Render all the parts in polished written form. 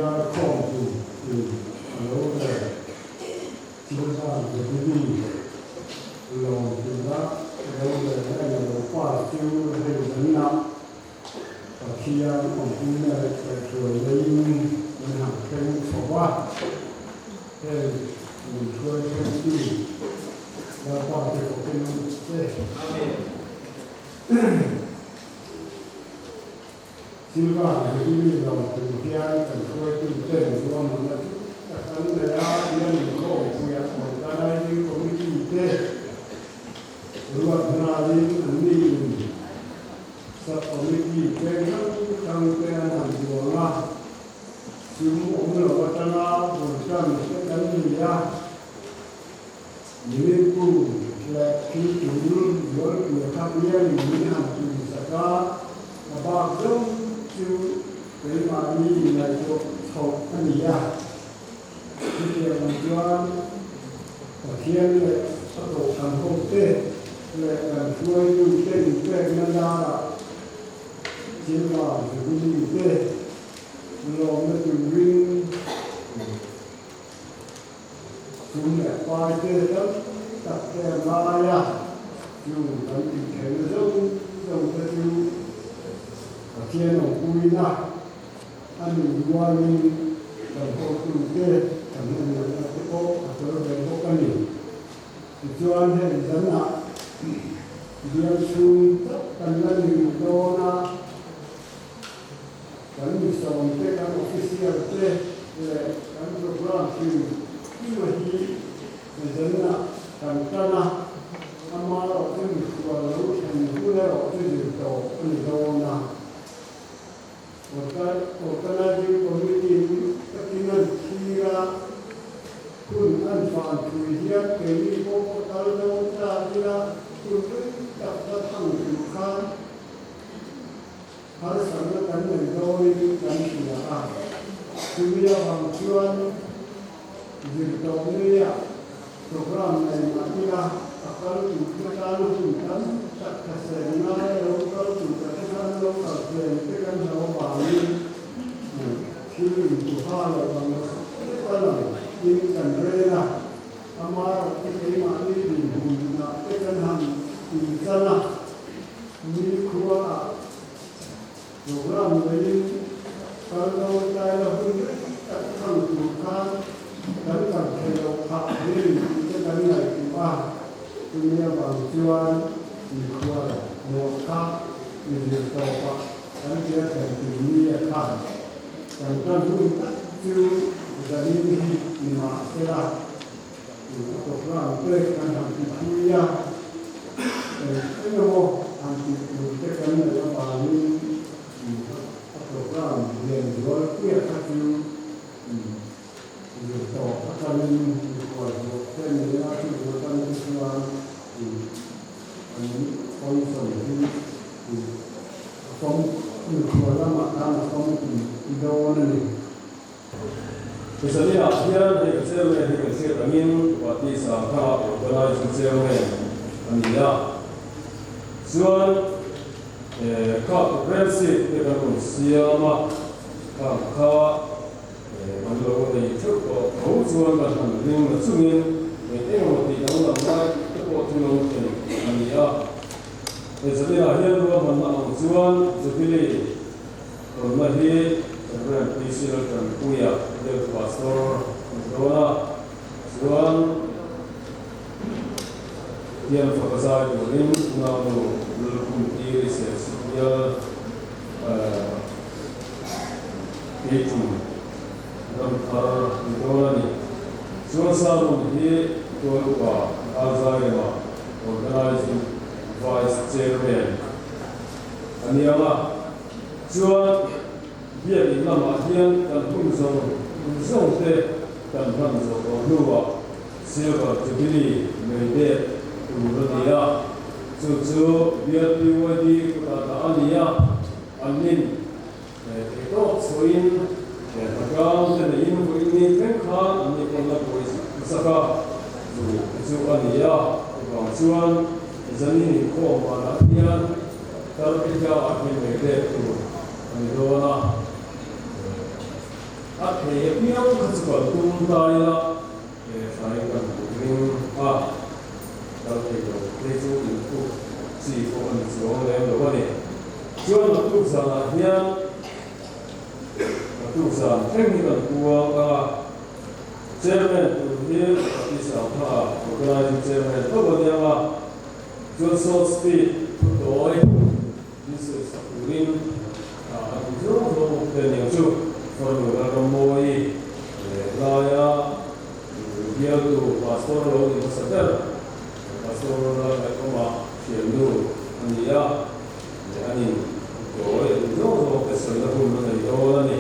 are called to know the children, the Jubilee, lawm to that, know the part to the nap, a here on the lane, and have came for what? Then we try to do that part of the Silva, the Jubilee, the Pian, and try to tell one another. And there are young girls we are organizing community there. We are organizing and meeting sub-committee there. Some there and you are Simu Umla Watana, Bulkan, Sekania, Yilipu, Laki, Yulu, York, Yakabian, Yinam, to Saka, about them to Primari, Nato, Tokania. Khi làm cho thiên lệ bắt đầu thành công tê lệ làm chuối như trên tê nhân ra chiến vào thì cũng như tê lòm nó từ riêng xuống lệ quay tê đó đặt kèm ra ya dùng đánh tình thế nó giống tê như thiên ở cùi na anh mình qua mình làm cô từ tê thành ra là cái cô ở đây có cái gì thì cho anh thấy dẫn ạ điên xuống tất cả những người đó na cái mình sống cái các official cái cái program thì khi mà đi dẫn ạ thành ra na ama ở trên một lâu thành cũng là ở trên một đầu anh đó na một cái này community các cái này khi ra kun an phàn thui hiệp cái gì cũng có tal đâu ra đi ra kun cái tập thằng chủ khan har sáng nó cắn người đôi cắn chỉ là cứ bây giờ bằng chuyên việc đầu này program này mà đi ra kalau chủ cái nó chủ cắn chắc là sẽ ngay đâu có chủ cái nó đâu có thể cái nó bảo đi khi chủ ha là bằng cái này in Canberra, Amar, cái mà đi biển hùng là cái căn hàng in Canada, như khua, program này, kalau saya pun tak tahu bukan, dan tak tahu apa ini kita dari apa, dunia bantuan di khua, muka, di apa, dan dia dari dunia kan, dan pun tak tahu dari ini lima setelah program kan anti kuya itu anti kan dalam bali program yang jual kuya satu itu akan dibuat dan nanti bukan semua konsumsi form kuala makan form itu ni. Misalnya akhirnya di kecil angin waktu sahaja organize kecil ni, anda, soal komprehensif dengan siapa, kau kalau dari itu kau soal macam ni macamnya, tengok di dalam mana kau tengok anda, misalnya akhirnya dua mana soal Jubilee, hormati MUPC Serchhip Bial, the pastor, Dona, Juan, yang fakasai Jubilee, namu lelaki Serchhip itu, dan Dona ni, Juan selalu di Dona Alzheimer, organizing vice chairman, aniama Juan dia di nama dia dan unsur teh dan unsur luar siapa Jubilee mereka dia cucu dia diwadi kepada dia amin itu soin agam dan ini kan amin kalau polis saka cucu dia bangsuan jadi Inkhawm mana dia terpikir amin mereka itu Mizoram at he piang khatsuka tum taila sai kan ring a dal te do te chu in ku si ko an chuang le lo ba ni chuan la tu sa la hian la tu sa technical kuwa ka chairman tu hian ti sa pha organizing chairman to ba dia ma chuan so speed tu doi this is ring a tu zo te ni chu for the Ramoi Laya dia tu pastor lo di Sater pastor lo koma Shendu Ania ani doi zo zo ke sa la hu na ni do ni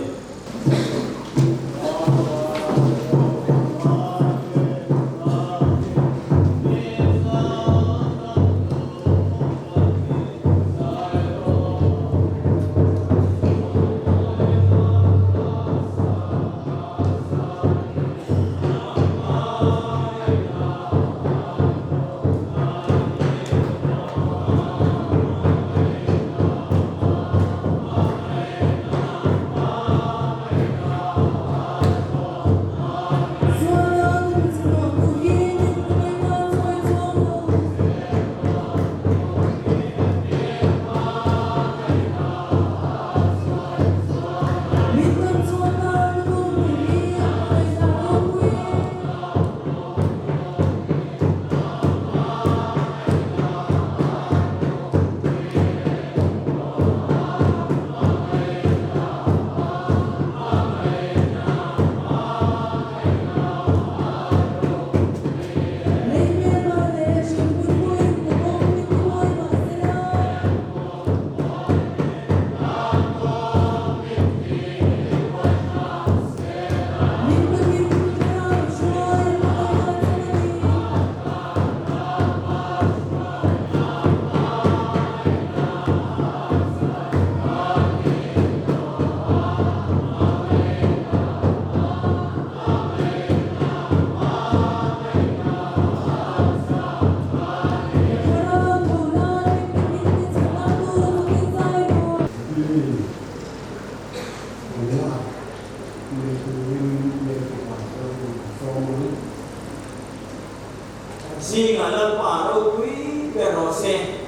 Sing alal paro kui perose.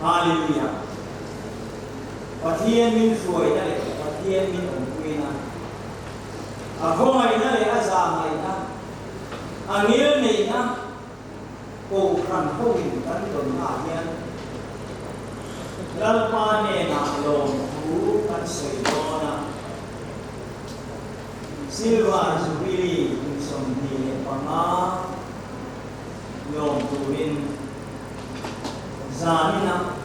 Hallelujah. Pathian min suai na le, pathian min kui na. Ako ngai na le asa ngai na. Angil nei na. Ko kan ko min kan don ha hian. Lal pa ne na lom hu kan sei do na. Silva Jubilee Inkhawm ni pama Yom turin zanina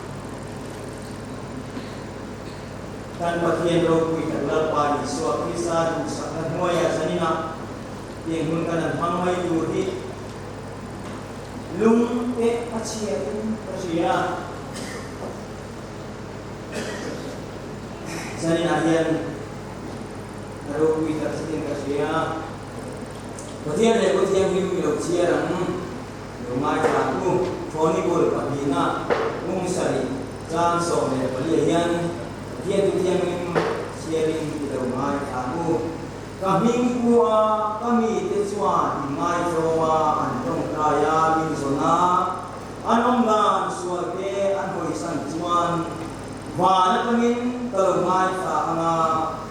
kan pathian ro kui kan lal pa ni so krisa du sakat moya zanina yang kan pangmai du hi lung pe achia zanina hian ro kui kan sitin kasia pathian le pathian hi lo chia rang mai aku phone bol pahina mung sari jam so le pali hian dia tu dia mim sharing kita mai aku kami kuwa kami teswa di mai sowa antong kaya min sona anong dan suake an hoisan juan wa na kamin tar mai sa anga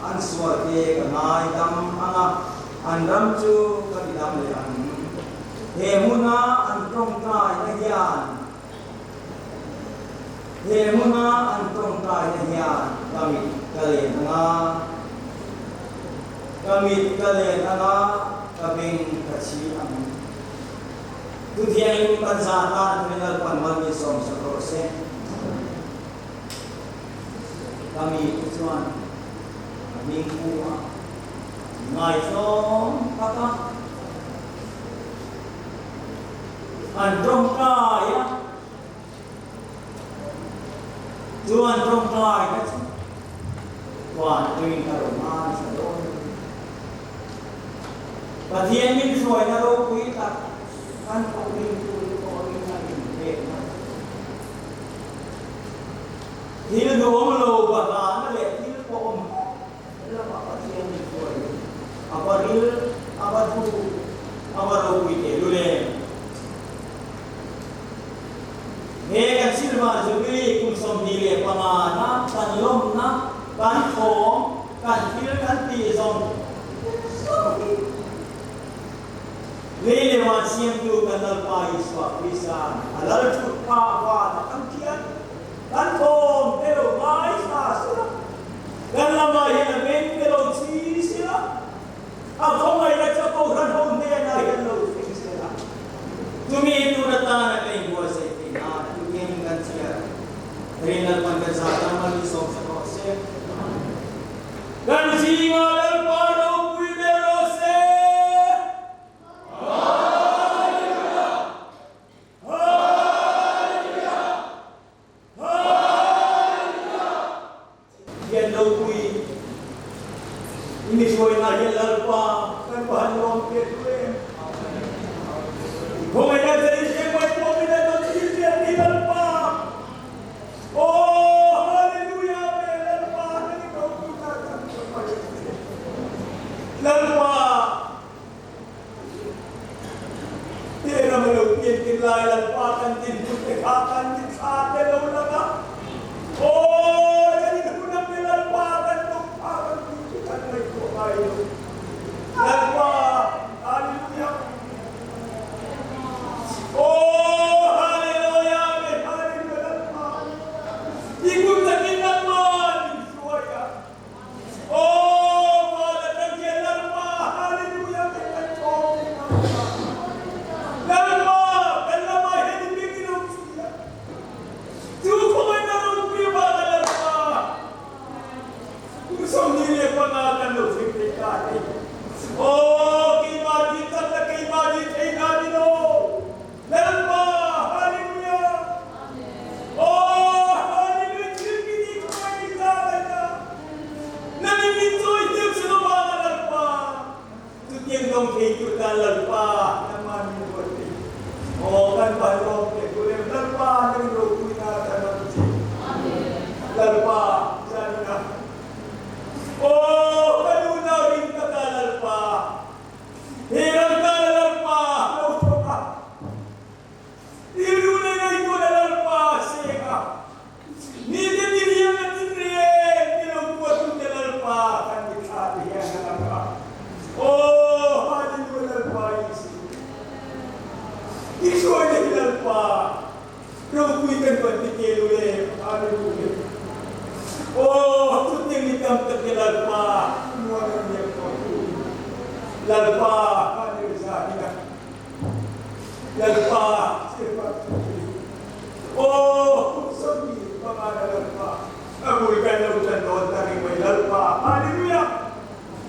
an suake kanai dam anga andam chu kadam le an hemuna antong kai na hian hemuna antong kai na hian kami kalen anga kabing kachi ang tu diang panzata menal panmal ni som sa rose kami tuan kami kuwa ngai som kata Andong kaya, tuan andong kaya, tuan tuin karuman sa doon. Pathian min suai na ro kui tak kan ko rin na in Hil doong lo ba na le hil ko la ba pathian min suai Abadul Abadu Abarokuite Lule Hegan Silva Jubilee Kumsom Dile Pamana Kan Lom Na Kan Khom Kan Fil Kan Tizong Lele wan siam tu kanal pais wa bisa alal chupa wa takam kian kan kom pero mais asura kan lama ya ben pero chi sila ab mai na chapo ran hon de na yan lo sila tumi tu rata na kai buwa sa itina tu yen kan sia rinal pan kan sa tamal isok sa ko se kan singa al paro puibero se ini soal nari lalpa kan bahan lawm ke tulen. Kau ada jadi siapa kau tidak tahu siapa di lalpa. Oh haleluya lalpa ini kau gunakan lalpa. Dia melukis kilai lalpa kan tinjut kekakan dikade laulaga. Oh jadi guna lalpa kan tumpakan. Lalpa, haleluya. Oh, haleluya, haleluya lalpa. Ikut sakin naman, suaya. Oh, malatang siya lalpa, haleluya, lalpa, kalama, hindi bigyan siya. Suko may naroon ko ba lalpa? Kusong nila pa nga kanong siklikati. Oh, kimadi sa kimadi sa inadino. Lalpa, haleluya. Oh, haleluya. Hindi ko makikilala na. Naliminto ito sa mga lalpa. Tutyang nung kito na lalpa. Naman yung pati. Oh, kan ba nung kito. Lalpa, nang lukui na tanong siya. Lalpa, saan na? Oh, kanuna rin ka lalpa. Hirang ka lalpa. Lauto ka. Irunay na ito lalpa. Seka. Nidiniriyan na tinriyan. Tinagpuat yung lalpa. Kandikati yan na ka. Oh, halin mo lalpa isi. Isuwa na lalpa. Raupuikan pa tikilo eh. Halin mo eh. Oh, tuting ikam lalpa. Muaran niya ko. Lalpa, ano sa akin? Lalpa, oh, sabi, pangalan lalpa. Abulkan na usan doon, taring may lalpa. Hallelujah!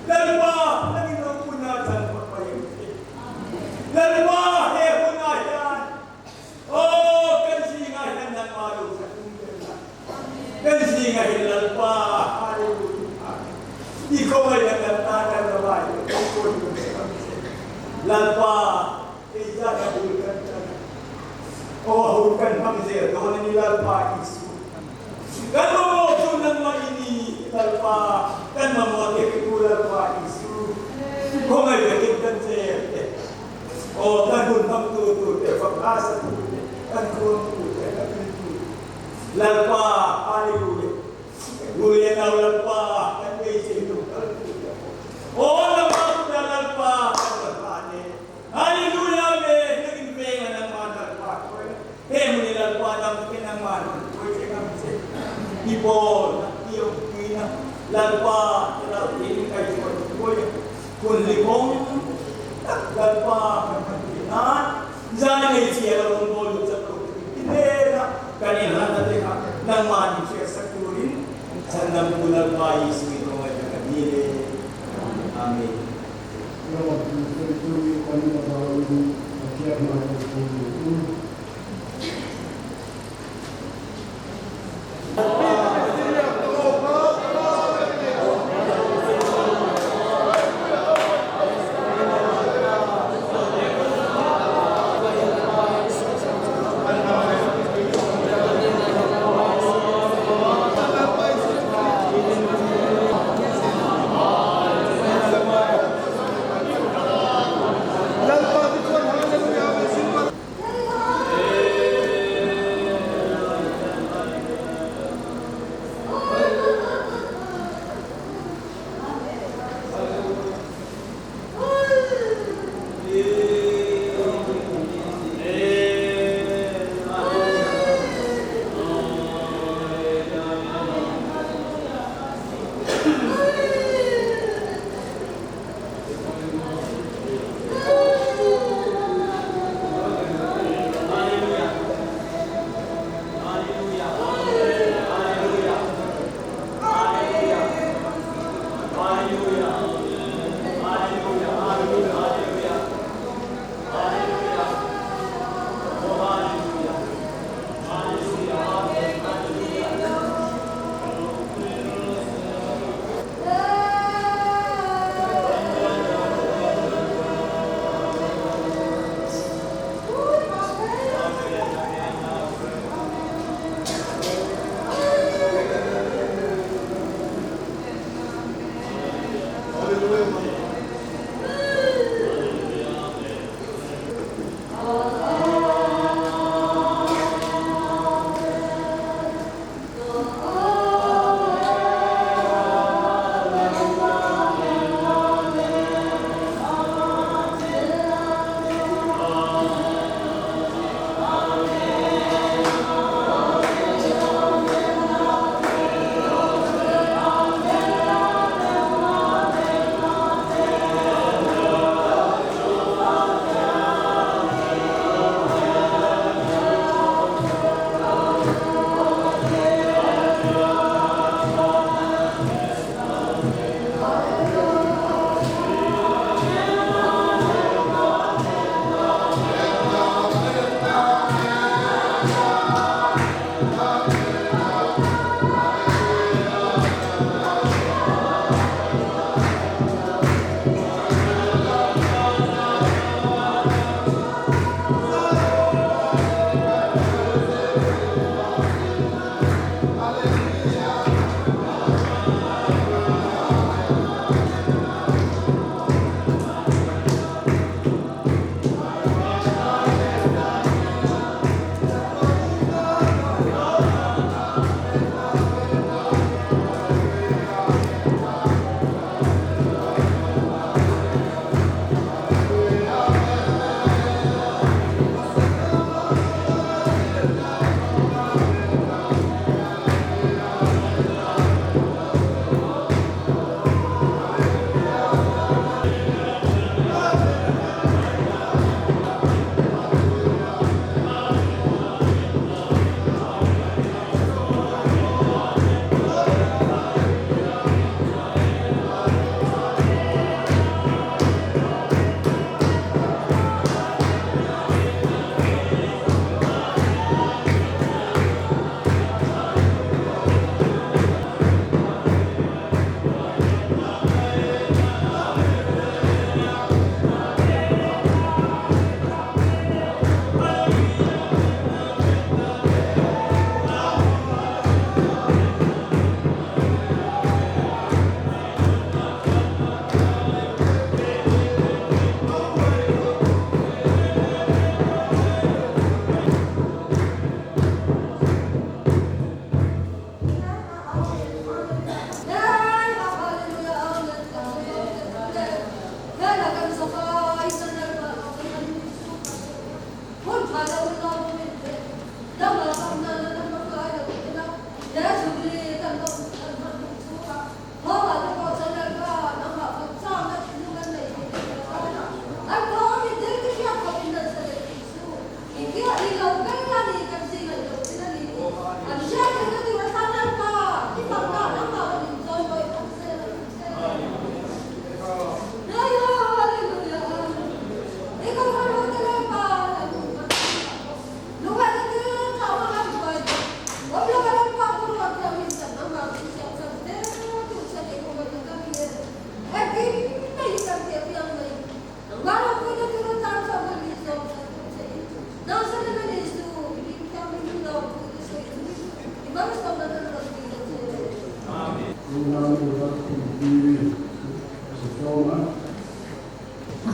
Lalpa, naginaw po natin magpayagti. Lalpa, heho na yan. Oh, kansingahan ng malo sa kundala. Kansingahan lalpa. Hallelujah! Ikaw ay nagkantanan na bayo. Lalpa, isa na hulkan ka na. O hulkan hamzir, doon ni lalpa isu. Kan mamotong ng maini, lalpa, kan mamotik ko lalpa isu. Kung ay bakit kan sir, o kan hulkang tutut, pagkasa tutut, kan kurang tutut, kan tutut. Lalpa, hallelujah. Gulian na lalpa, kan kaisi ito, kan tutut. O naman na lalpa, kan lalpane. Hallelujah, men, naging penga ng mga lalpa. Hemo ni lalpa, ng kinangman, Ibon, iyong pina, lalpa, ini kayo sa pagkukuya. Kung libong, lalpa, pagkakinan, dyan ay siya ang bolot sa pagkakinan. Kanila natin nang mani siya sa kurin, sa nabulang país ito ay nakabili. Amen.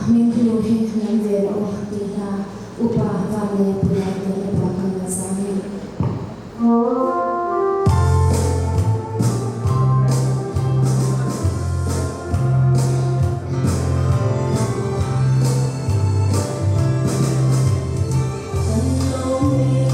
Amin Tuhan yang vera wahtiha upah vale pulang dan belakang nasami. Yeah.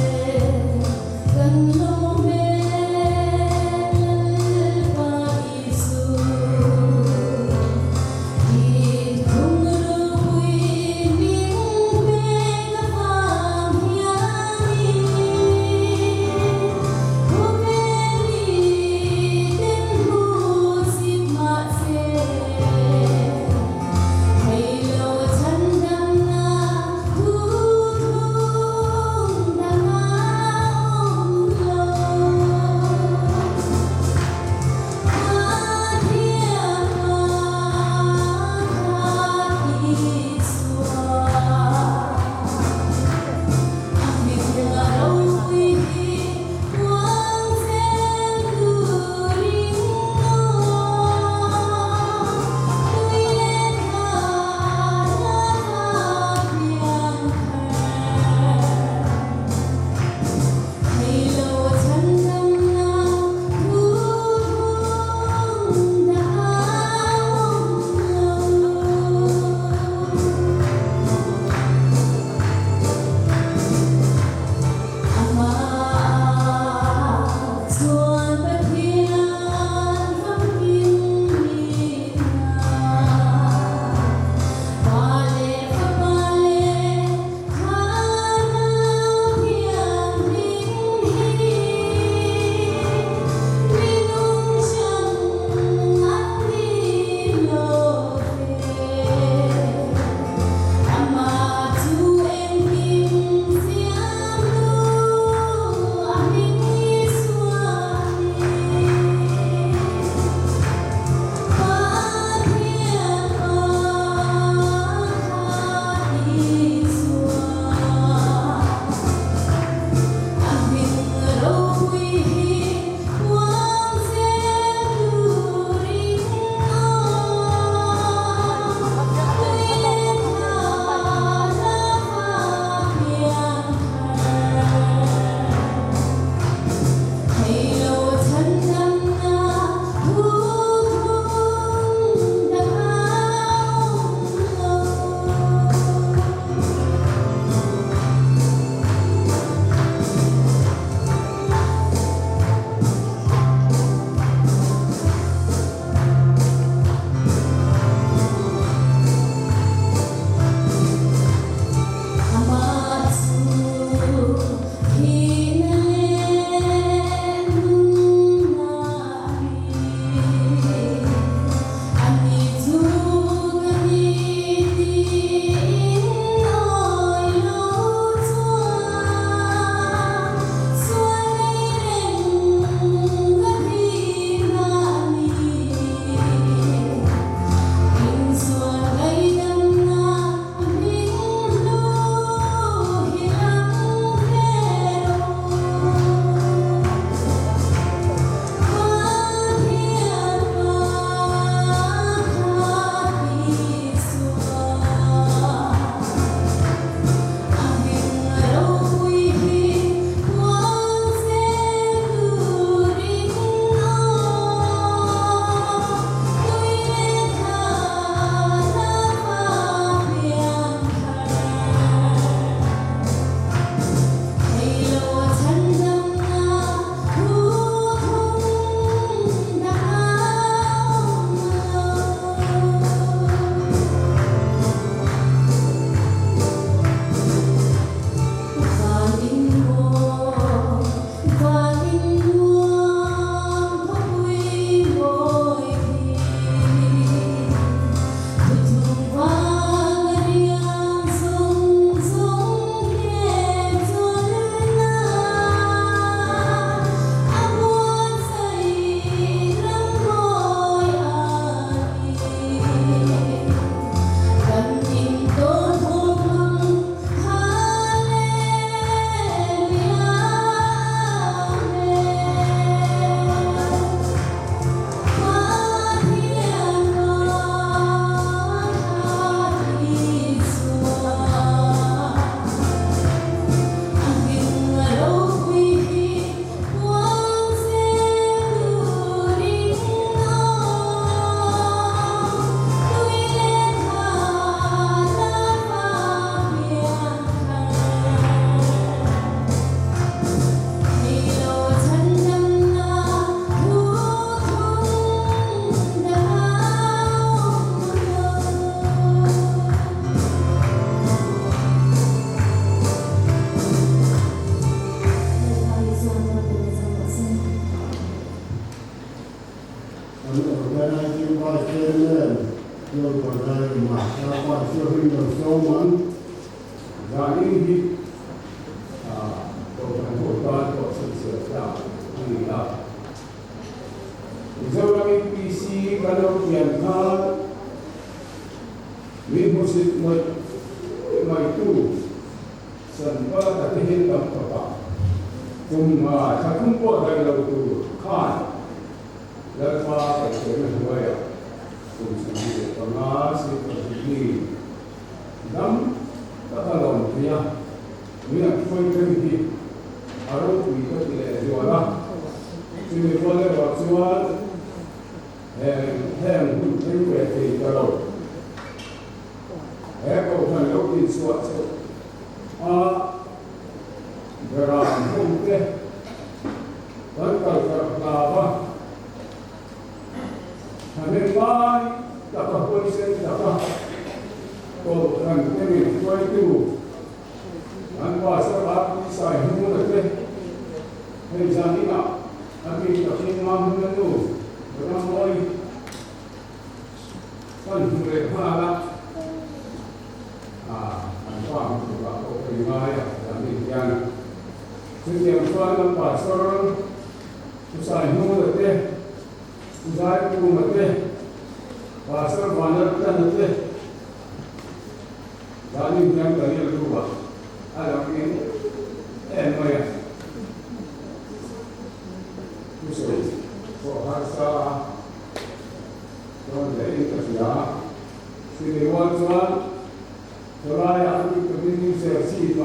còn đây mà ra ngoài siêu hình đầu sâu mắn và những gì tổ thành hội toàn của sự sửa đạo thì là Mizoram UPC kalau kian MUPC mai tu sanpa tak hin tam apa cuma cakum po dari laut tu kan lepas kerja saya sendiri pengas seperti dam tak lawm dia minyak koi kerja harus kita tidak jualan sini boleh waktuan hem pun berarti kalau Eko kan lawin suatu geram putih dan kalau lava hamilai dapat polisi dapat kalau kan kami itu dan bahasa aku saya mula tu menjadi nak kami tak ingin itu orang lain kan mereka lahความสุขภาพเป็นไงอย่างนี้อย่างซึ่งอย่างส่วนนั้นป่าสระอุตสาหนูเด็ดอุตสาหกูมันเด็ดป่าสระวันนั้นจันเด็ดอย่างนี้อย่างตอนนี้รู้ว่าอะไรนี่ไม่ผู้สูงพวกภาษาตอนเด็กก็เสียสิ่งวันส่วนJubilee Jubilee Serchhip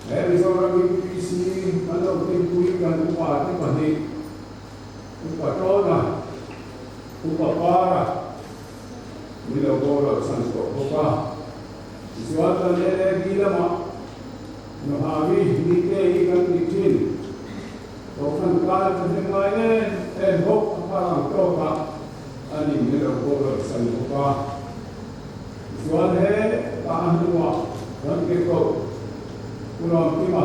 Bial Mizoram UPC kalau tempuikan upah itu pasti upah tona upah para bila bola sansko upah suatu lele gila mak nahawi nike ikan ikin bukan kalau terjemahan hok apa tona ani bila bola sansko upah Jual है ताहन हुआ धन के को पुनः किमा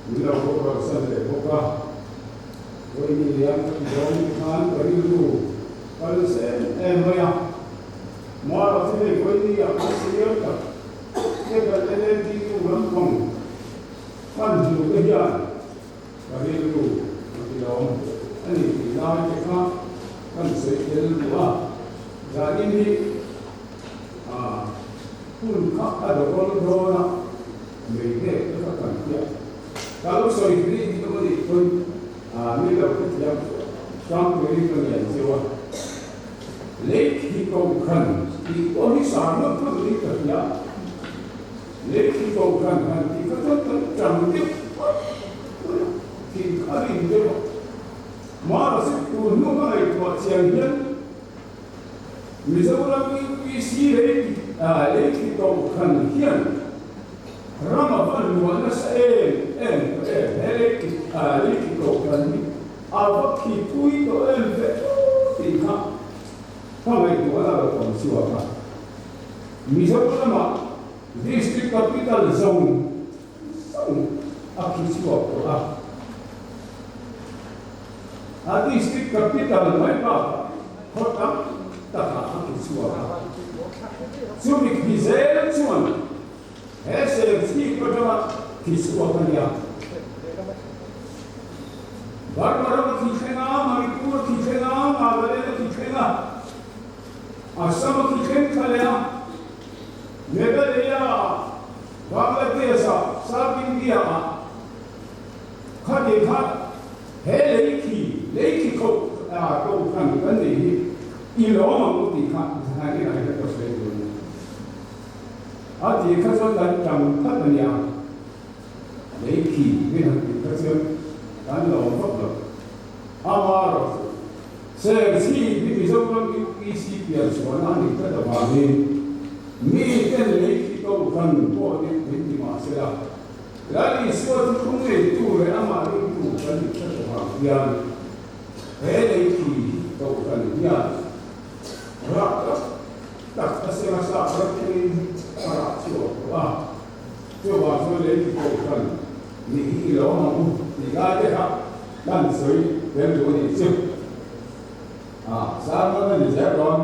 मिला को रक्षण ले होगा कोई नियम जोन खान करी लू कल से मया मार से कोई नहीं अपने सिर तक ये गले दी को रंगों kan ju ke ya kari lu lawm ani lawm ke kan se ke lu jadi ni pun ada orang mereka akan dia. Kalau soal ini kita boleh pun ni lakukan yang sang beri pengen sewa. Lek hikau kan, hikau ni sama pun beri kerja. Lek hikau kan kita tu cantik, kita hari ini malah sekarang numai buat siangnya. Mizoram UPC lek hikau kan kian. Ramadan wala sa lek hikau kan ni. Awak hikui to tika. Kamai tu wala ko siwa ka. Mizoram district capital zone. Aki siwa ko district capital mai pa. Kota tak aki siwa ka. Sumik bizel cuman. Serchhip Bial kiswahnya. Barbarama kichena, Manipur kichena, Nagaland kichena, Assam kichena, Meghalaya, Bangladesh, South India, Khadekha, Leiki ko kan ni ilawm muti kan hari hari to se Adi kaso dan jam katanya, leki ni kaso dan lawm fakir. Amar Serchhip Mizoram UPC Bial suara ni kita bagi ni kan leki kau kan buat ini masalah. Lalu suatu kumai tu amar itu kan kita bagi leki kau kan dia. Tak asal berarti para coba so leki kau kan ni ilawm ni gaya dan soi dan dua ni cip sama dengan HEbron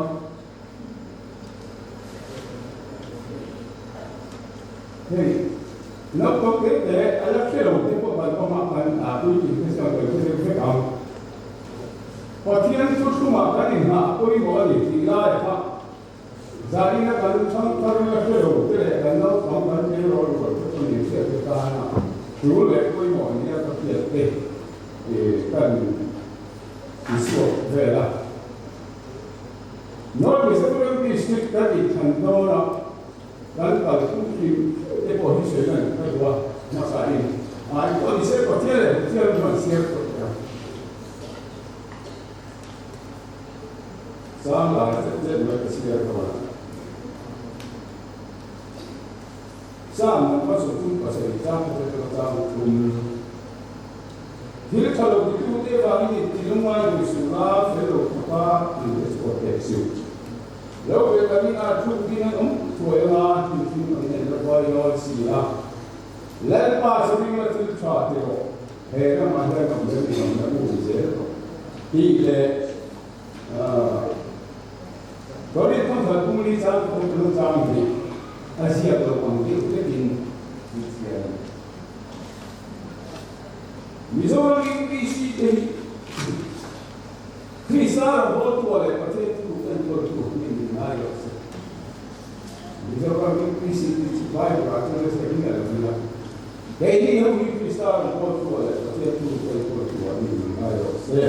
Hey, nó có cái để ở lớp cái đầu tiên của bạn có mặt bạn tôi chỉ cái sao để cái cái nào và thiên chút kuma cái này mà tôi gọi là gì là ha gia đình nó cần xong cái lớp cái đầu cái này cần nó không cần cái rồi tôi nhìn sẽ cái ta nàoรู้เลยtôi gọi này là cái gì để cần đi xuống về là nói về sự kiện district cái gì thành đó là dan kalau mungkin deposisi dengan kedua masa ini, itu di sini kecil masih kecil. Sama saja mereka sekitar kawan. Sama masuk pun pasal sama pun. Jadi kalau itu dia bagi di rumah di surau, fellow apa di proteksi. Lalu kami ada dengan Toyota mungkin ada bayar siapa. Lepas sebelum itu cakap, hera mana kamu jadi kamu bisa. Ini kalau itu kan kumuli cakap kumuli cakap ni, Asia kalau kamu itu begini. Mizoram UPC Krisar बहुत वाले पते तो Mizoram UPC Serchhip Bial से नहीं लगेगा कहीं हम Krisar बहुत वाले पते तो से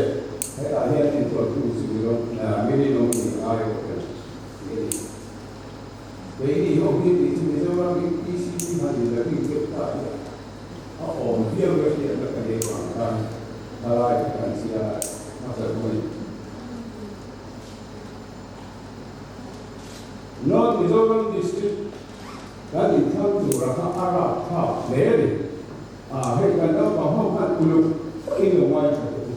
है आया इन तो सिविलो मेरी नौकरी आए कहीं हम Mizoram UPC की हानि लगी कितना है और dia berarti ada kehidupan halal dan siapa masa boleh. North Mizoram district dan Inkhawm tu rasa Arab tak leh. Hei kan dah faham kan ulu ini orang itu.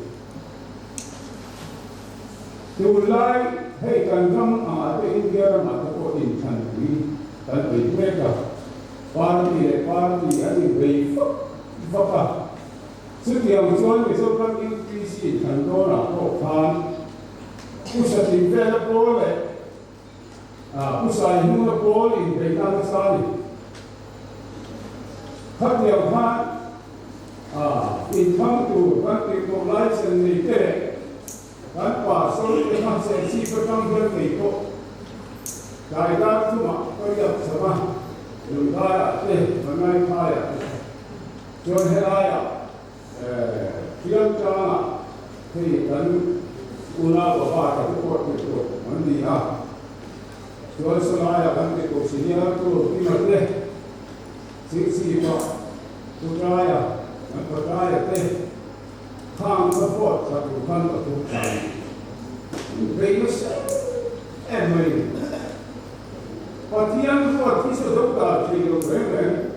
Jubilee hei kan kami ada India mata ko Inkhawm dan mereka parti ada baik. Vapa, setiap tuan Mizoram UPC kantor atau kan, pusat tinggal boleh, pusat ini boleh berita sekali. Setiap kan, Inkhawm tu kan itu license ni ke, kan pasal dengan sesi pertama itu, kaidah tu mak kerja sama, lembaga mengenai kaya. John Helaya, kian cana, hei kan una bapak itu mandi John Helaya kan itu sini tu timur sisi putraya, putraya hang support satu kan tu bagus, emai, patian tu arti sedokar cium bereng.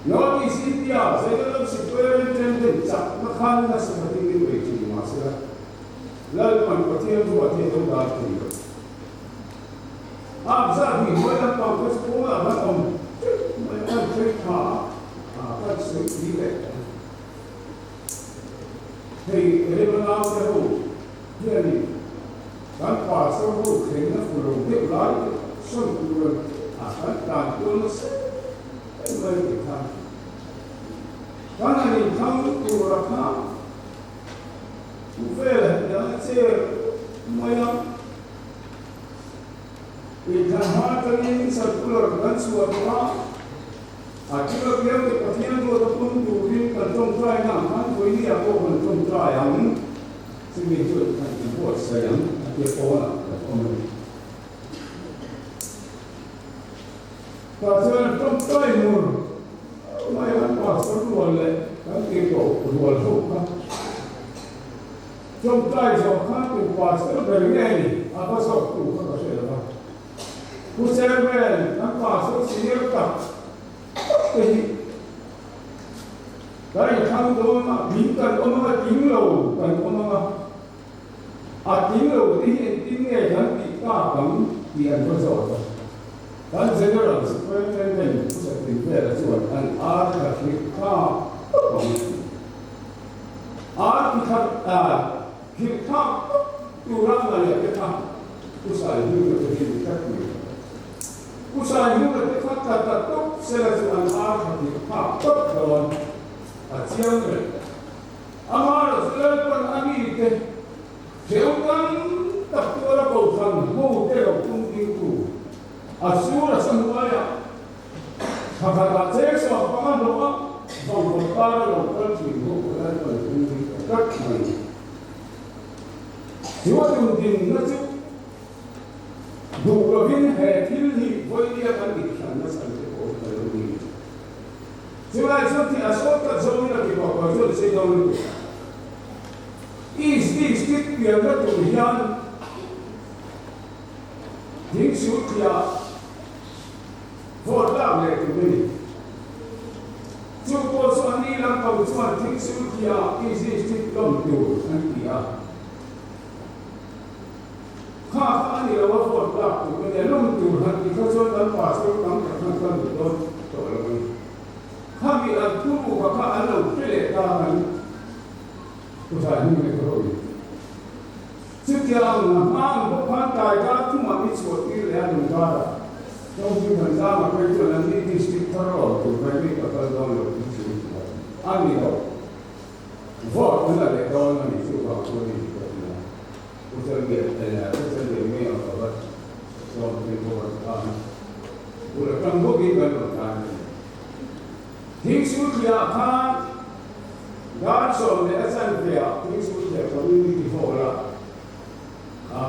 North East India, saya dalam sebuah trend cak makan nasi seperti ini begini masalah. Lalu manfaatnya tu ada dah tinggal. Abzal ni mana pangkas sekolah macam macam cerita, apa cerita. Hei, HEbron aku dia ni kan pasal tu kena pulang dia lagi semua akan tantul mereka. Karena Inkhawm tu rakam, ufel yang semuanya Inkhawm kali circular dan suara. Akhirnya dia kepatian tu ataupun turin kantong try kan ini aku kantong try yang sebenarnya kan buat sayang dia pola pasal try mur, macam pasal luar le, kan kita luar hoka. Try kan tu pasal berani, apa sok tu kan pasal apa? Pusat berani, kan pasal sini tak. Dari Inkhawm tu mah bintang orang tinggal, kan orang tinggal di tinggal yang kita kami dia bersama. Dan general seperti yang pusat tinggal itu kan ada kita kita orang mana kita pusat itu kita usai nu le khat ta tok se la chu an a kha ni ha tok don a chiang le amar se pan ani te jeu kan tak tu la ko sang mo te lo tung ting tu asura samaya kha che so pa ma lo vòng ta lo kan chi mo ko la ko tung ting tak mai jiwa tung ting na chu đủ lo hin hệ thiên hi với địa căn định sản nó sản xuất của thời đi chứ lại cho thì số các dấu là cái bảo vệ cho xây dựng is việc nó tụi hiền những số kia vô làm lệ tụi mình chú cô số anh đi làm cầu cho anh những số kia is lòng đủ anh kiaข้าอันนี้เราว่าฝนตกอยู่ในร่มอยู่หันที่เขาชวนน้ำป่าชวนน้ำจากทางต้นต้นโตเลยข้ามีอันคู่กับข้าอันเราเปลี่ยนตามันผู้ชายนี่ไม่รู้ซึ่งที่เราห้ามพวกพันตายก็ทุ่มมามีส่วนที่แล้วหนึ่งก็ต้องที่มันสร้างมาเป็นตัวนั้นที่สติ๊กเกอร์ถูกไหมที่กับเราโดนที่สุดอันนี้เราฝนนั่นแหละโดนมันที่สุดของตัวนี้ผู้ชายเบียดแต่ผู้ชายเบียดไม่เอาแต่ว่าชอบเป็นผู้รักกันผู้รักกันพวกนี้กันหมดกันทิ้งสุดยาข้าการสอนในอาจารย์เปียทิ้งสุดยาเขาไม่มีที่โฟล์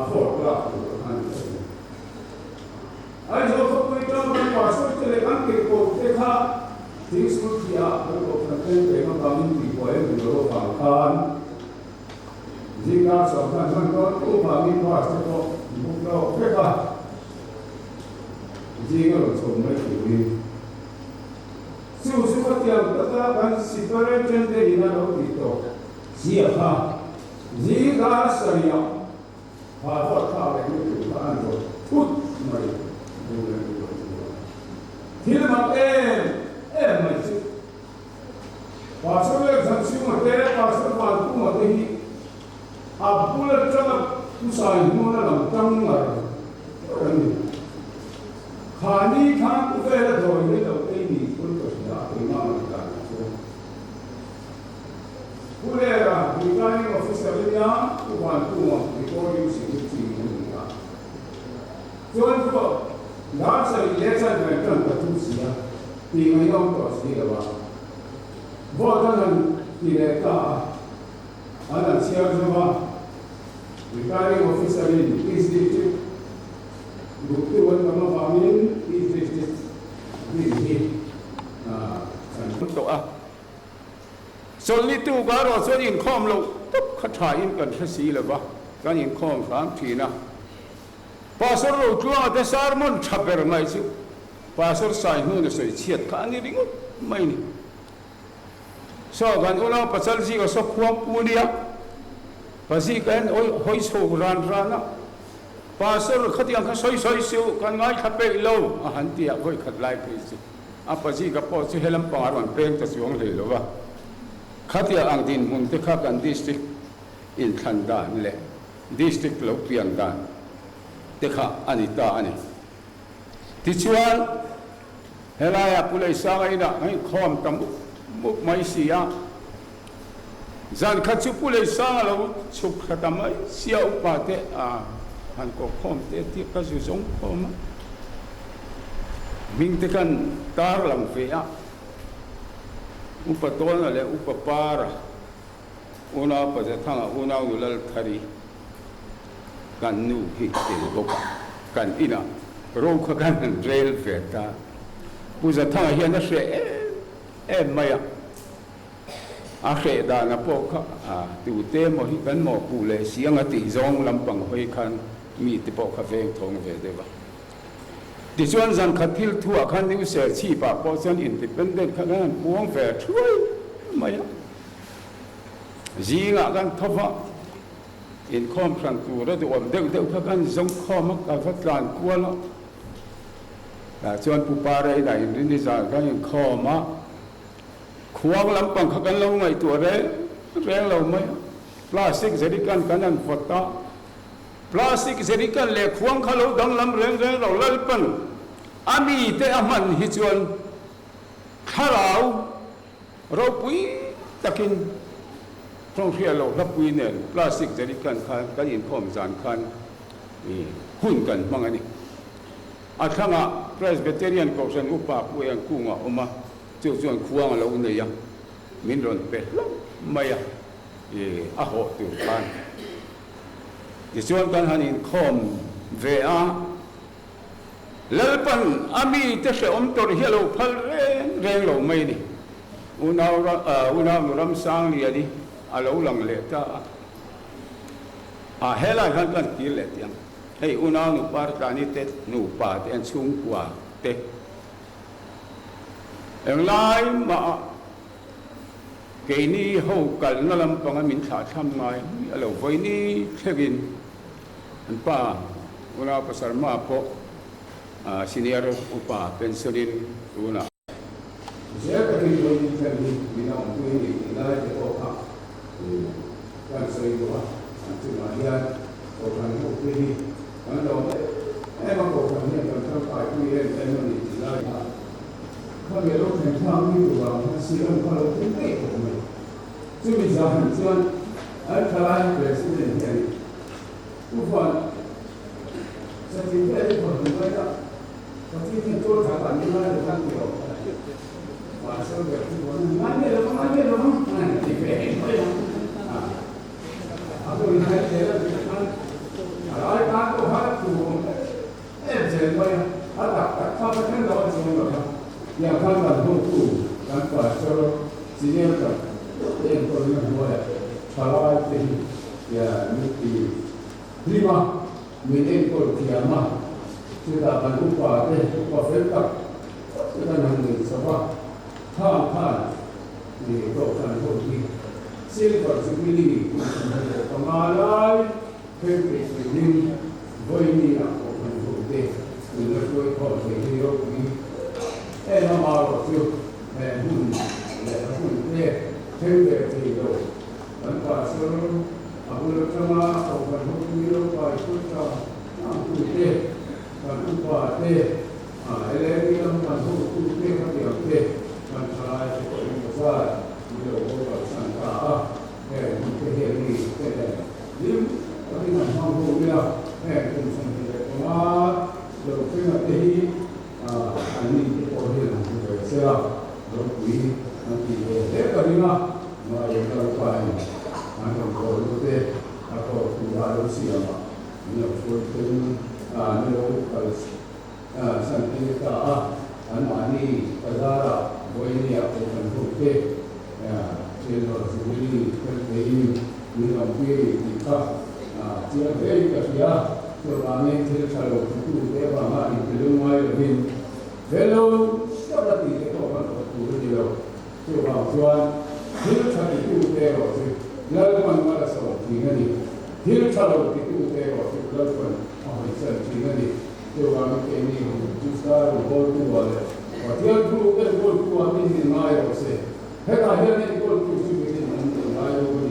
โฟล์ตัวกันไอ้เจ้าพวกนี้ต้องเป็นว่าสุดจะเลยอันเก็บโกงเด็กข้าทิ้งสุดยาเขาบอกกันเป็นเรื่องการมีที่โฟล์เป็นโลกฝั่งกันजिंगा सोफा संतो तो भागी पास तो मुक्लो फेका जिंगा लो सोमे तुरी सुपतिया तथा बन सिपरे चंदे इना लो दितो जिया जिंगा सरिया हाफा खावे मुतु कान तो पुत मई दुले फिल्म ए मई पासले संसी मते पासले पालतू मते ही अब पुलर चला उसाई मोना लम तंगर रंगी खानी खान उधर धोने तो तेरी पुल तो सिया इमाम का पुलेरा रिगार्डिंग ऑफिसर लिया उबान तुम रिकॉर्डिंग सिक्योरिटी होगा जो इनको लास्ट से इलेक्शन में टन तू सिया तीन महीनों तो सिया बा बहुत अनन इलेक्टा अनन सिया जमा regarding officer in East District, Bukti Wan Kama Famin, East District, Bukti. So little Garo, so Inkhawm lo, Kata in Kantasi Lava, Gan Inkhawm from Tina. Pastor Rokla, the Sarmon Chapter Maisu, Pastor Sai Moon, so it's yet can't even mine. So Ganola Pasalzi or so Kwam Pudia. Pasi kan hoi so ran rana pastor khatiang kha soi siu kan ngai khape lo a hanti a hoi khat lai pe si a pasi ka po si helam parwan peng ta siong le lo wa khatia ang din mun te kha kan district in Thandan le district lo piang dan te kha anita ani ti chuan helaya pulai sangai na ngai khom tam muk mai sia zan khachu pulai sang lo chuk khatamai sia upate a han ko khom te ti ka su song khom ming te kan tar lang fe a upatona le upapara una pa ja thanga una ulal thari kan nu hi te boka kan ina ro kha kan rail fe ta pu ja thanga hian na she e maya a khe da na po kha a tu te mo hi kan mo pu le siang a ti zong lampang hoi khan mi te po kha ve thong ve de ba ti chuan zan khathil thua khan ni se chi pa po chuan independent kha gan buang ve thui mai zinga gan thofa Inkhawm khan tu ra de om deu kha gan zong khom ka fa tlan kuala la chuan pu pa re dai ni za gan Inkhawm ma khuang lampang kha kan lo ngai tu re reng lo mai plastic zerikan kanan fota plastic zerikan le khuang kha lo dang lam reng lo lal pan ami te aman hi chuan tharau ro pui takin trong khia lo la pui nen plastic jari kan kan in khom zan khan hun kan mangani athanga Presbyterian Council upa puang kunga oma chu chuan khuang lo nei ya min ron pe lo maya a ho tu khan ti chuan kan hanin khom ve a lalpan ami te se om tor hialo phal reng lo mai ni unaw ram sang li ani alo lang le ta a hela kan ti le tiang hei unaw nu par ta ni te nu pa te an chung kwa te eng lai ma ke ni ho kal na lam pang min tha tham ngai alo voi ni thegin an pa unaw pasar ma po senior upa pensionin una saya kali ini kali bina untuk ini nilai depoka kan saya doa nanti malam orang itu ini kan doa emang orang ini kan sampai ini emang nilai kalau dia orang yang tahu itu orang siapa kalau tidak orang cuma jangan cuman kalau presiden ini bukan setiap hari berbuat tapi itu orang nilai orang dia masa berarti mana loh, dipilih mana? Aku lihat dia kan, kalau aku harus tu, jadi mana? Apa kan lawan semua kan? Yang kan lawan tu, kan pasal senior kan, yang perlu buat. Kalau itu ya mesti lima minit per kiamat sudah berubah filter sudah nanti sebabท่านี่ก็การโทษที่เสียก่อนสิบิลีประมาณไรเพิ่มไปสิ่งนี้ไว้นี่นะก็การโทษเด็กมีมาช่วยขอเสียที่รถนี้มาเราเชื่อหุ่นเด็กเพิ่มไปที่เรามันก็เชื่ออาบุรุษมาเอาการโทษที่เราไปช่วยเราหุ่นเด็กการอุปาเด็กอะไรที่เราการโทษหุ่นเด็กเขาเดียวเด็กมันทลายตัวเองว่ามีโลกว่าสังขารมันเป็นเรื่องนี้แต่ยิ่งตอนที่มันทำตัวเราคุณสังเกตว่าเราเป็นอะไรอันนี้ที่พอเห็นเลยเสียเราคุยนั่นที่เด็กกันนี่นะมาอย่างเราไปมันก็รู้เด็กแล้วก็คุยเราเสียมาเนี่ยช่วยถึงนี่เราสังเกตอันนี้ภาษาวันนี้aku akan bukti channel Jubilee terkait dengan kita tiap hari kerja terbangun tercalo itu dewan itu mulai lebih hello siapa tidak orang itu dia coba tuan tercalo itu dewan lalu mana soal ini tercalo itu dewan lalu apa ini coba ini justru boleh boleh Watian tu kan gol tu amin di mayo se. Heka hene gol tu subi di mayo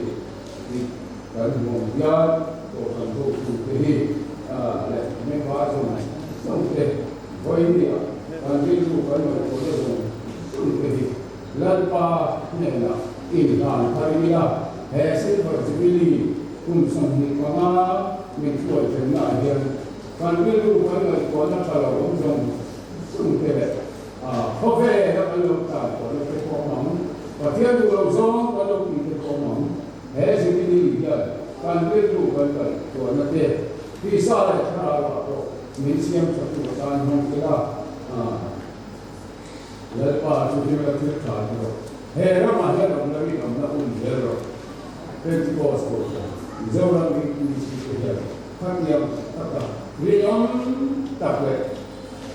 di kan mondial to kan gol tu tehi le me bazo sonte boinia kan tu kan ko de sonte lalpa nena inhan tharia he se for Jubilee sanghi kama min chuai tena hian kan tu kan ko na chala om sonte khó khăn các anh lục tài của nó cái phong mỏng và thiên đủ đầu gió có đâu thì cái phong mỏng thế thì cái gì vậy cần biết đủ cần của nó thế vì sao lại ra vào đó mình xem cho tụi ta không cái đó lấy ba chú ý là thiết trả rồi hè nó mà hết lòng lấy lòng nó cũng dễ rồi Pentecost của Mizoram UPC Serchhip phát nhiệm tất cả vì nhóm tập lệ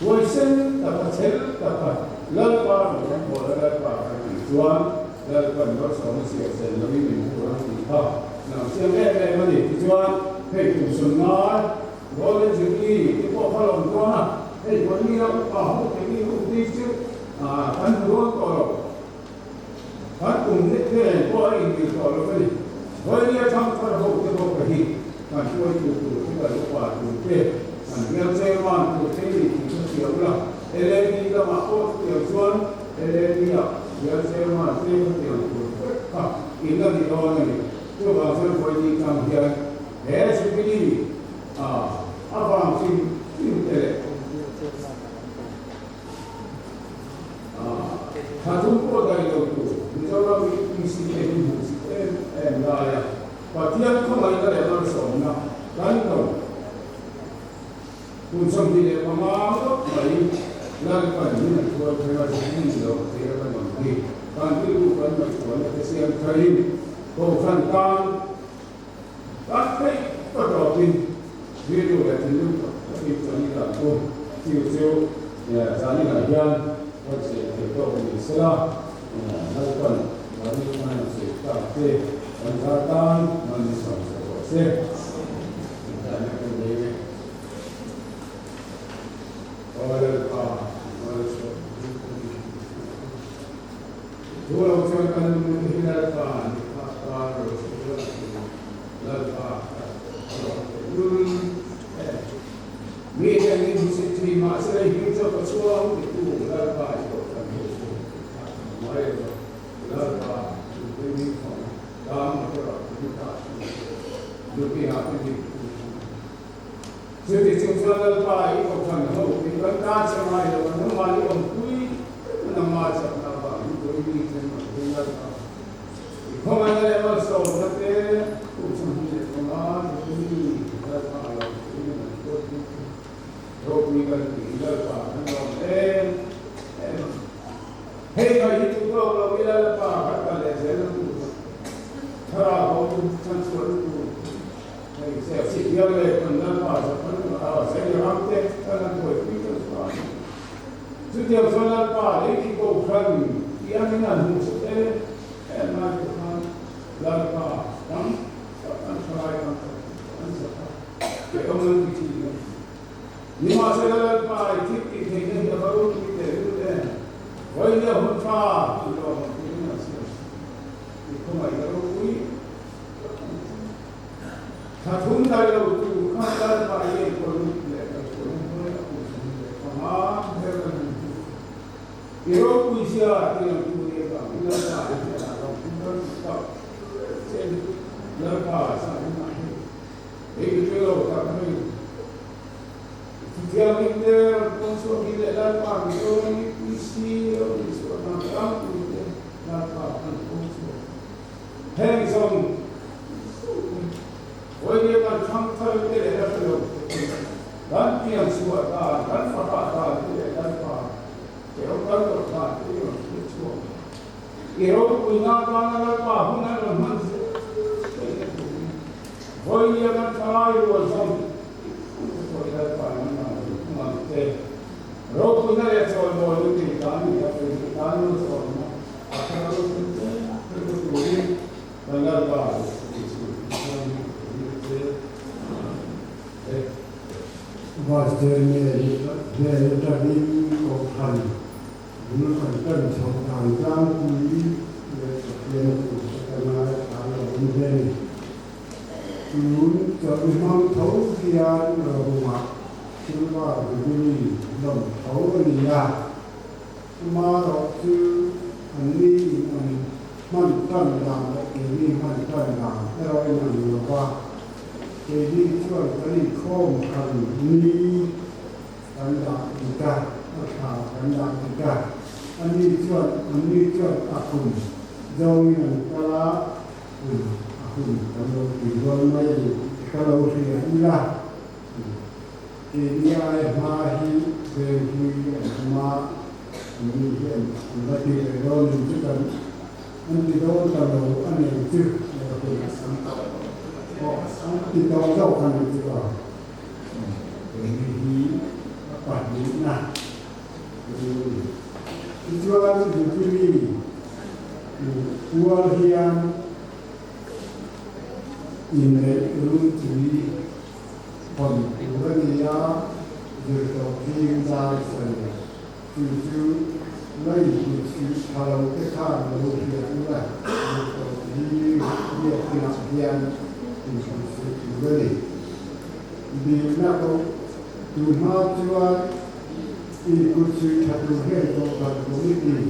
Vui sinh tập chết tập lỡ qua một cái bộ lỡ qua cái chuan lỡ còn có sống siêu sinh nó bị mình của nó bị thọ nào xem em mà để chuan hay cùng xuân nói gọi lên Jubilee cái bộ phá lòng qua hay có đi đâu bảo cái đi không đi chứ thân luôn rồi thân cùng thế này qua ý thì rồi nó phải với đi trong cái hậu cái bộ cái gì màช่วยดูcái cái quảดูthế anh em xem mà cái gì thì เดี๋ยวเรา LAD ka mako tiang suan LAD ya dia sema tiang tu ina di bawah ni tu bahasa politik kami dia Jubilee apa sih satu kota itu Mizoram UPC Serchhip Bial kemarin ada yang bersama kan tahu unsur di dalam baik lakukan ini buat privasi ini loh tidak mengerti kan itu bukan masalah kesian kain bukan kan tapi terjadi video itu tapi jadi tak pun siu ya jadi kajian wajib itu misalnya lakukan bagi mana sih tapi penjatan manusia sih dan kemudian dua orang kan menghilangkan media ini bisa terima saya kita bersuara itu lepas itu kan mereka lepas ini dalam kita lebih hati jadi sesuatu lepas itu kan kita kan semua itu nama itu kui nama siapa ini Inkhawm ada masuk nanti urusan ini kemana ini lepas ini robi kan lepas hei kalau itu kalau lepas kata lepas kalau transfer itu saya sih dia lepas lepas saya ramai kan buat itu setiap soal lepas ini bukan yang ini musuh macam lepas kan serai kan kemudian itu ni masa lepas itu kita baru kita itu wajah hunfa itu itu mai kalau Sathun dari itu kan pakai produk Iro puisia yang punya kami lepas lepas itu kalau kami tiap minggu konsol kita lepas itu puisi itu orang itu lepas konsol Inkhawm wajib kan champha itu lepas dan tiang suara dan fakta itu lepas Eropa berkat itu, Eropa punya tanah lepas, punya lemas. Boleh yang terlalu besar, boleh lepas mana, Eropa punya yang soal boleh ditanam, tapi ditanam soal mana, asal itu boleh lepas. Bahasanya dia tadi kokan. Dulu kan seorang kulit yang terkenal kalau ini dulu memang tahu dia rumah cuma begini belum tahu dia cuma waktu ini mantan yang ini mantan yang kalau yang lupa jadi cuma kali Inkhawm kan ini anda ikat anda ikat ini cuat akun jauh yang kalah akun kalau dijual mai kalau dia ilah ini ayah mahi beri ma ini kan berarti HEbron itu kan nanti kalau ane itu kita tahu kan itu ini apa ini nah Jualan Jubilee, jual yang ini Jubilee, pembuatan dia jadi saya itu lagi kalau kita lalu dia jadi dia penasihat Jubilee di mana rumah jual could see that you head of the committee,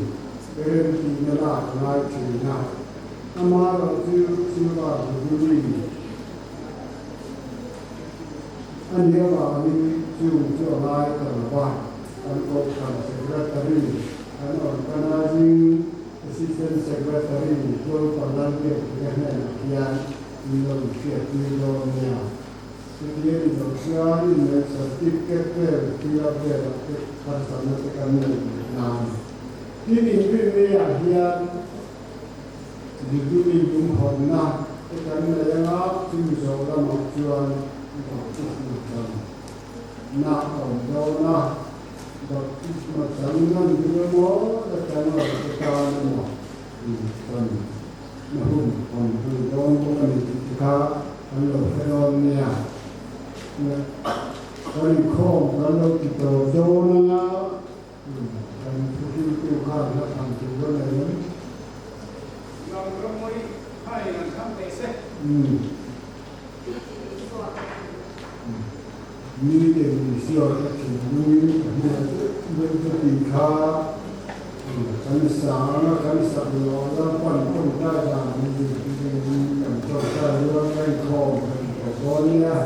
in the last night to now. Amara to Jubilee. And here are to July and one, and open secretary, and organizing assistant secretary, Joe Palanque, Yan, Milonia. The year is Australia, makes a ticket there, now. Giving Jubilee here, the Jubilee Inkhawm now, the Canada, Mizoram UPC now on Dona, but it's not Sangan, the more, the Canada, the Canada, on the Don, car, and the Feronia. Inkhawm, and the Dona, and you can't have come to the name. Meeting is your action, the car, and Sana, and Sabula, one Dada, and Joshua, and Call, and Bonia.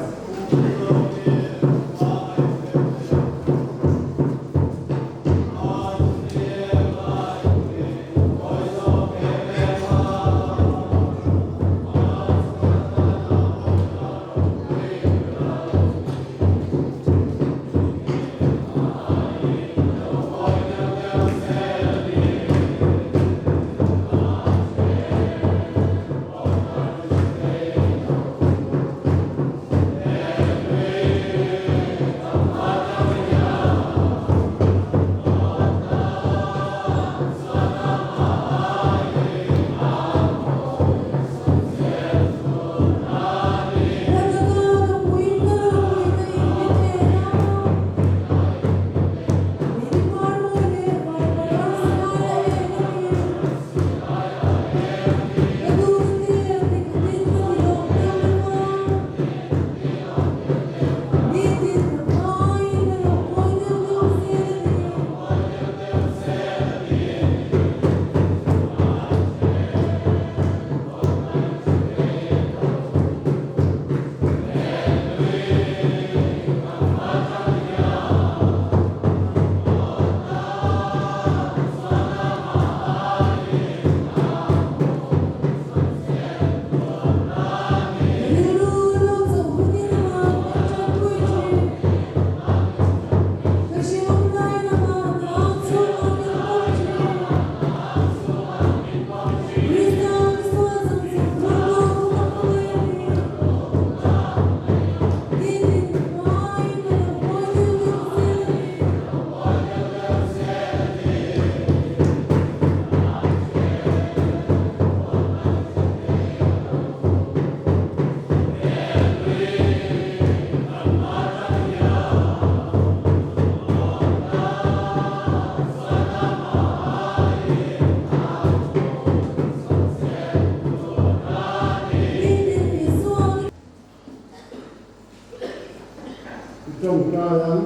Trong ca lắng,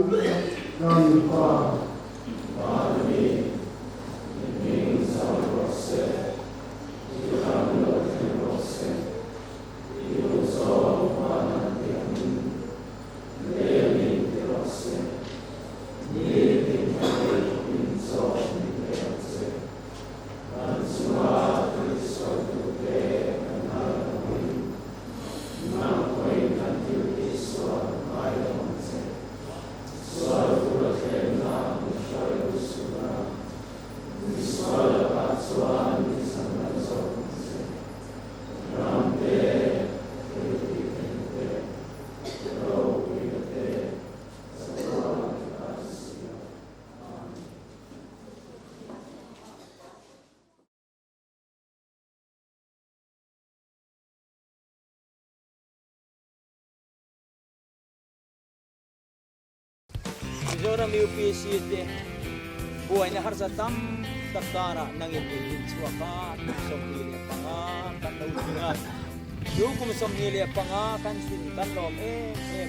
gan khoa. Mizoram UPC te buhay na harsatam takara nangin suaka somnilya panga kan daungan yukum somnilya panga kan sin kan lom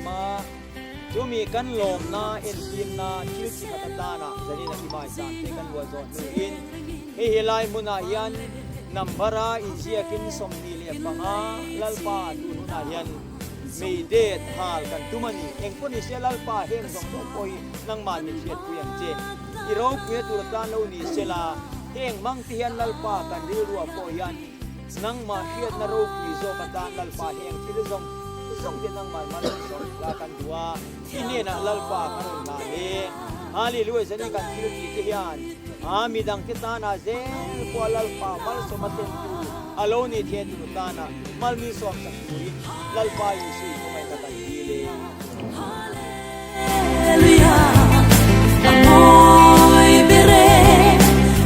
ma Jumi kan lawm na en tim na kil ki katata na zani na kimai san te kan wa zon nu in he helai muna yan nambara injia kin somni le panga lalpa tu na yan mei de thal kan tumani engponi se lalpa heng song so poi nang man ni chiat puyan che iro pue tu ta lo ni sela heng mang tian lalpa kan ri ruwa po yan nang ma hiat na ro pi zo kata lalpa heng ti zong song tin nang man man song la kan dua ini na lalpa kan na le hallelujah zani kan ti ti hian ami dang kita na zel ko lalpa mal so maten tu aloni the tu ta na mal mi som sa puri lalpa yu si ko mai ta dile hallelujah amoy bere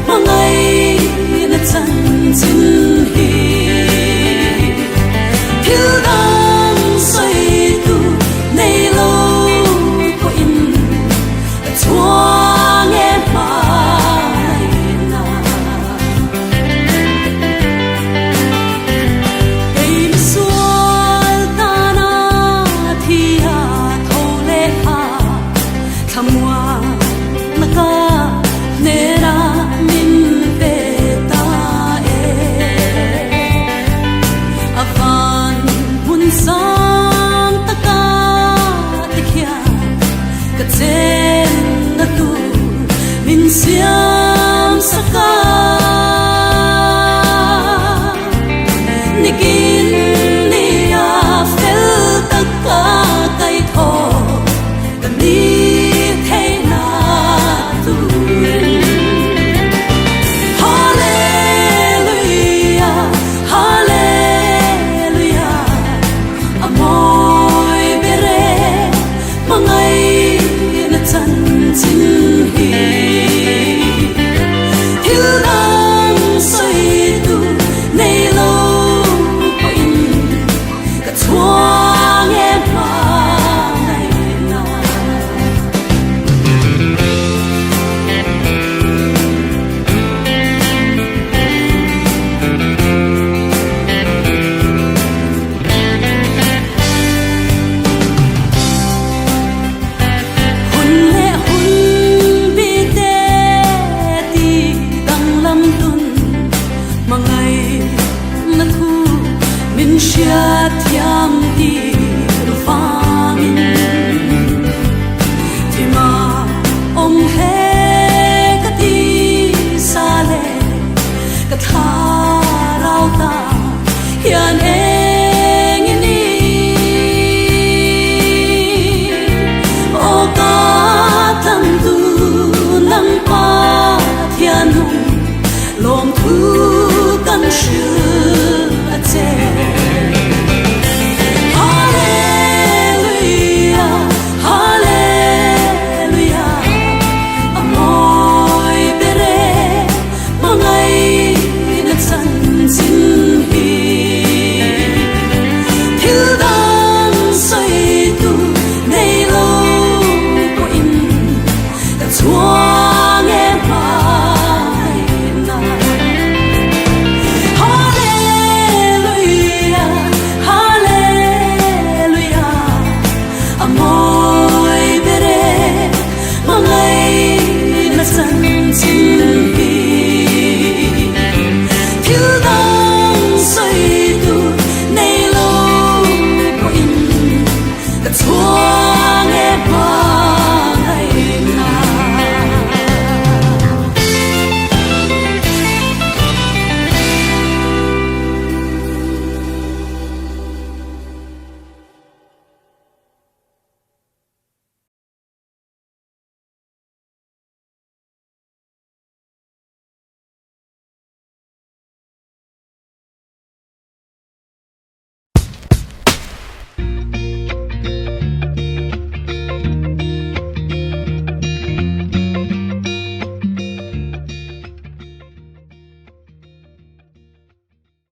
mangai na chan chin hi til dang sai tu nei lo ko in chuang e mai na ei sual ta na thia tho le ha thamwa na ka ne ra min pe ta e avan hun sang ta ka te khia ka chen na tu min sia